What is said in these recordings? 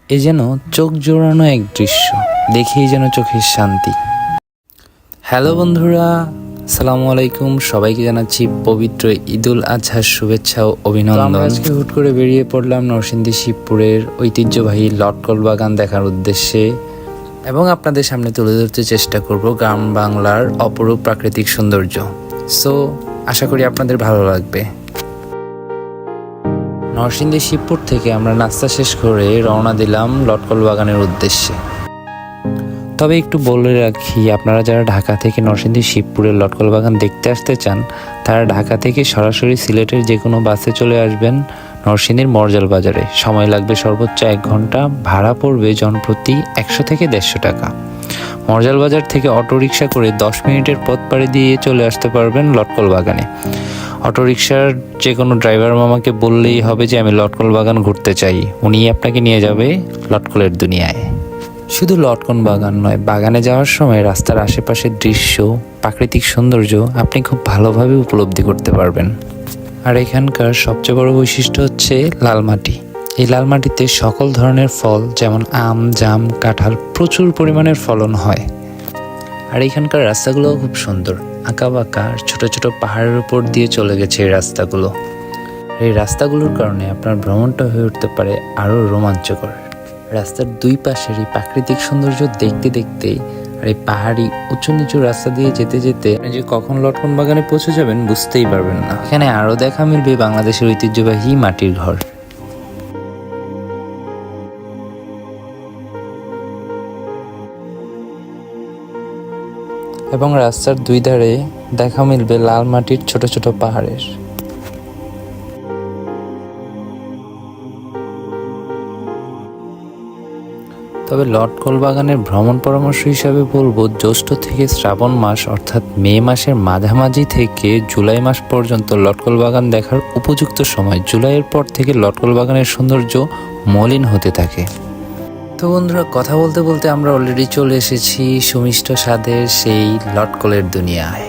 এ যেন চোখ জোড়ানো এক দৃশ্য, দেখেই যেন চোখের শান্তি। হ্যালো বন্ধুরা, আসসালামু আলাইকুম। সবাইকে জানাচ্ছি পবিত্র ঈদুল আজহার শুভেচ্ছা ও অভিনন্দন। আজকে হুট করে বেরিয়ে পড়লাম নরসিংদী শিবপুরের ঐতিহ্যবাহী লটকল বাগান দেখার উদ্দেশ্যে এবং আপনাদের সামনে তুলে ধরতে চেষ্টা করব গ্রাম বাংলার অপরূপ প্রাকৃতিক সৌন্দর্য। সো আশা করি আপনাদের ভালো লাগবে। নরসিংদী শিবপুর থেকে আমরা নাস্তা শেষ করে রওনা দিলাম লটকল বাগানের উদ্দেশ্যে। তবে একটু বলে রাখি, আপনারা যারা ঢাকা থেকে নরসিংদী শিবপুরের লটকল বাগান দেখতে আসতে চান, তারা ঢাকা থেকে সরাসরি সিলেটের যে কোনো বাসে চলে আসবেন নরসিংদীর মরজাল বাজারে। সময় লাগবে সর্বোচ্চ 1 ঘন্টা, ভাড়া পড়বে জনপ্রতি 100 থেকে 150 টাকা। মরজাল বাজার থেকে অটোরিকশা করে 10 মিনিটের পথ পাড়ি দিয়ে চলে আসতে পারবেন লটকল বাগানে। অটোরিকশার যে কোনো ড্রাইভার মামাকে বললেই হবে যে আমি লটকল বাগান ঘুরতে চাই, উনিই আপনাকে নিয়ে যাবে লটকলের দুনিয়ায়। শুধু লটকন বাগান নয়, বাগানে যাওয়ার সময় রাস্তার আশেপাশের দৃশ্য, প্রাকৃতিক সৌন্দর্য আপনি খুব ভালোভাবে উপলব্ধি করতে পারবেন। আর এখানকার সবচেয়ে বড় বৈশিষ্ট্য হচ্ছে লাল মাটি। এই লাল মাটিতে সকল ধরনের ফল যেমন আম, জাম, কাঁঠাল প্রচুর পরিমাণের ফলন হয়। আর এখানকার রাস্তাগুলোও খুব সুন্দর, আঁকা বাঁকা ছোট ছোট পাহাড়ের উপর দিয়ে চলে গেছে এই রাস্তাগুলো। এই রাস্তাগুলোর কারণে আপনার ভ্রমণটা হয়ে উঠতে পারে আরও রোমাঞ্চকর। রাস্তার দুই পাশেরই প্রাকৃতিক সৌন্দর্য দেখতে দেখতেই আর এই পাহাড়ি উঁচু নিচু রাস্তা দিয়ে যেতে যেতে যে কখন লটকন বাগানে পৌঁছে যাবেন বুঝতেই পারবেন না। এখানে আরও দেখা মিলবে বাংলাদেশের ঐতিহ্যবাহী মাটির ঘর। এবং রাস্তার দুই ধারে দেখা মিলবে লাল মাটির ছোট ছোট পাহাড়ের। তবে লটকল বাগানের ভ্রমণ পরামর্শ হিসাবে বলবো, জ্যৈষ্ঠ থেকে শ্রাবণ মাস অর্থাৎ মে মাসের মাঝামাঝি থেকে জুলাই মাস পর্যন্ত লটকল বাগান দেখার উপযুক্ত সময়। জুলাইয়ের পর থেকে লটকল বাগানের সৌন্দর্য মলিন হতে থাকে। তো বন্ধুরা, কথা বলতে বলতে আমরা অলরেডি চলে এসেছি সুমিষ্ট স্বাদের সেই লটকলের দুনিয়ায়।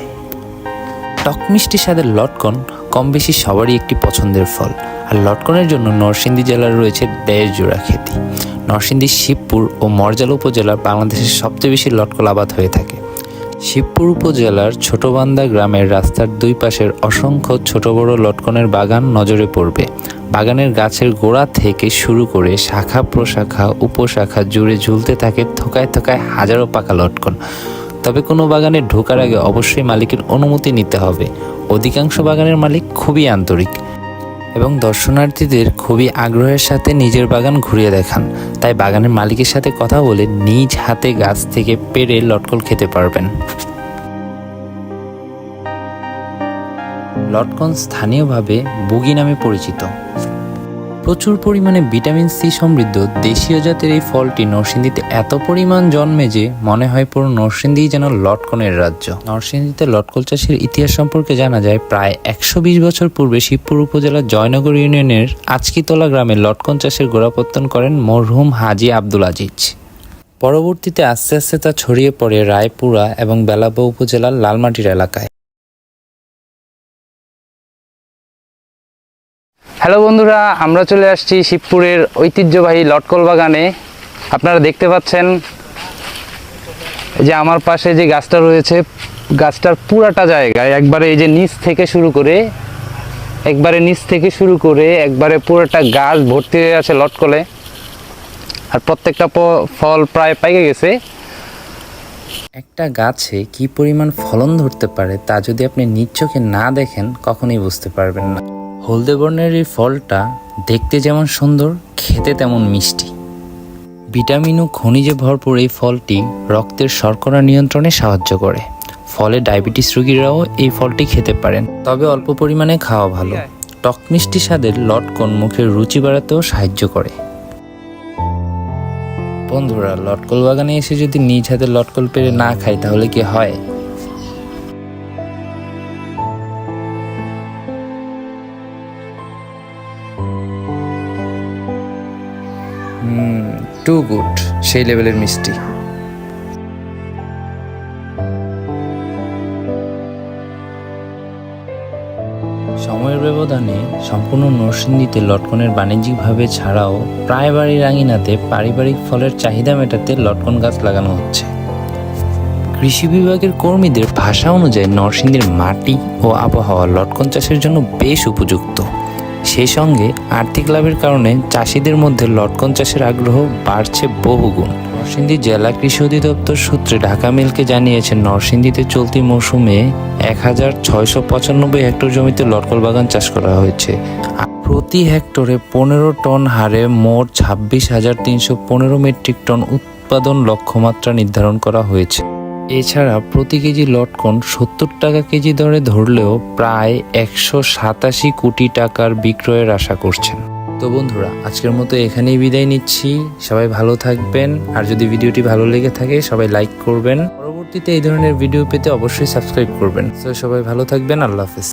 টক মিষ্টি স্বাদের লটকন কম বেশি সবারই একটি পছন্দের ফল। আর লটকনের জন্য নরসিংদী জেলার রয়েছে 1.5 জোড়া খ্যাতি। নরসিংদী, শিবপুর ও মরজাল উপজেলার বাংলাদেশের সবচেয়ে বেশি লটকল আবাদ হয়ে থাকে। শিবপুর উপজেলার ছোটবান্দা গ্রামের রাস্তার দুই পাশের অসংখ্য ছোট বড় লটকনের বাগান নজরে পড়বে। বাগানের গাছের গোড়া থেকে শুরু করে শাখা প্রশাখা উপশাখা জুড়ে ঝুলতে থাকে থোকায় থোকায় হাজারো পাকা লটকন। তবে কোনো বাগানে ঢোকার আগে অবশ্যই মালিকের অনুমতি নিতে হবে। অধিকাংশ বাগানের মালিক খুবই আন্তরিক এবং দর্শনার্থীদের খুবই আগ্রহের সাথে নিজের বাগান ঘুরিয়ে দেখান। তাই বাগানের মালিকের সাথে কথা বলে নিজ হাতে গাছ থেকে পেড়ে লটকল খেতে পারবেন। লটকন স্থানীয়ভাবে বুগি নামে পরিচিত। প্রচুর পরিমাণে ভিটামিন সি সমৃদ্ধ দেশীয় জাতের এই ফলটি নরসিংদীতে এত পরিমাণ জন্মে যে মনে হয় পুরো নরসিংদী যেন লটকনের রাজ্য। নরসিংদীতে লটকল চাষের ইতিহাস সম্পর্কে জানা যায়, প্রায় 120 বছর পূর্বে শিবপুর উপজেলার জয়নগর ইউনিয়নের আচকিতলা গ্রামে লটকন চাষের গোড়াপত্তন করেন মরহুম হাজী আব্দুল আজিজ। পরবর্তীতে আস্তে আস্তে তা ছড়িয়ে পড়ে রায়পুরা এবং বেলাব উপজেলার লালমাটির এলাকায়। হ্যালো বন্ধুরা, আমরা চলে আসছি শিবপুরের ঐতিহ্যবাহী লটকল বাগানে। আপনারা দেখতে পাচ্ছেন যে আমার পাশে যে গাছটা রয়েছে, গাছটার পুরাটা জায়গায় একবারে এই যে নিচ থেকে শুরু করে একবারে পুরাটা গাছ ভর্তি হয়ে আছে লটকলে। আর প্রত্যেকটা ফল প্রায় পাইকে গেছে। একটা গাছে কি পরিমাণ ফলন ধরতে পারে তা যদি আপনি নিজ চোখে না দেখেন কখনোই বুঝতে পারবেন না। হলদে বর্ণের এই ফলটা দেখতে যেমন সুন্দর, খেতে তেমন মিষ্টি। ভিটামিন ও খনিজে ভরপুর এই ফলটি রক্তের শর্করা নিয়ন্ত্রণে সাহায্য করে। ফলে ডায়াবেটিস রোগীরাও এই ফলটি খেতে পারেন, তবে অল্প পরিমাণে খাওয়া ভালো। টক মিষ্টি স্বাদের লটকন মুখের রুচি বাড়াতেও সাহায্য করে। বন্ধুরা, লটকল বাগানে এসে যদি নিজ হাতে লটকল পেড়ে না খাই তাহলে কি হয়? টু গুড, সেই লেভেলের মিষ্টি। সময়ের ব্যবধান তত্ত্বাবধানে সম্পূর্ণ নরসিংদীতে লটকনের বাণিজ্যিকভাবে ছাড়াও প্রায় বাড়ির আঙিনাতে পারিবারিক ফলের চাহিদা মেটাতে লটকন গাছ লাগানো হচ্ছে। কৃষি বিভাগের কর্মীদের ভাষা অনুযায়ী নরসিংদীর মাটি ও আবহাওয়া লটকন চাষের জন্য বেশ উপযুক্ত। সেই সঙ্গে আর্থিক লাভের কারণে চাষিদের মধ্যে লটকন চাষের আগ্রহ বাড়ছে বহুগুণ। নরসিংদী জেলা কৃষি অধিদপ্তর সূত্রে ঢাকা মেলকে জানিয়েছেন, নরসিংদীতে চলতি মৌসুমে 1695 হেক্টর জমিতে লটকল বাগান চাষ করা হয়েছে। প্রতি হেক্টরে 15 টন হারে মোট 26,315 মেট্রিক টন উৎপাদন লক্ষ্যমাত্রা নির্ধারণ করা হয়েছে। এছাড়া প্রতি কেজি লটকন 70 টাকা কেজি দরে ধরলেও প্রায় 187 কোটি টাকার বিক্রয়ের আশা করছেন। তো বন্ধুরা, আজকের মতো এখানেই বিদায় নিচ্ছি। সবাই ভালো থাকবেন, আর যদি ভিডিওটি ভালো লেগে থাকে সবাই লাইক করবেন। পরবর্তীতে এই ধরনের ভিডিও পেতে অবশ্যই সাবস্ক্রাইব করবেন। তো সবাই ভালো থাকবেন, আল্লাহ হাফেজ।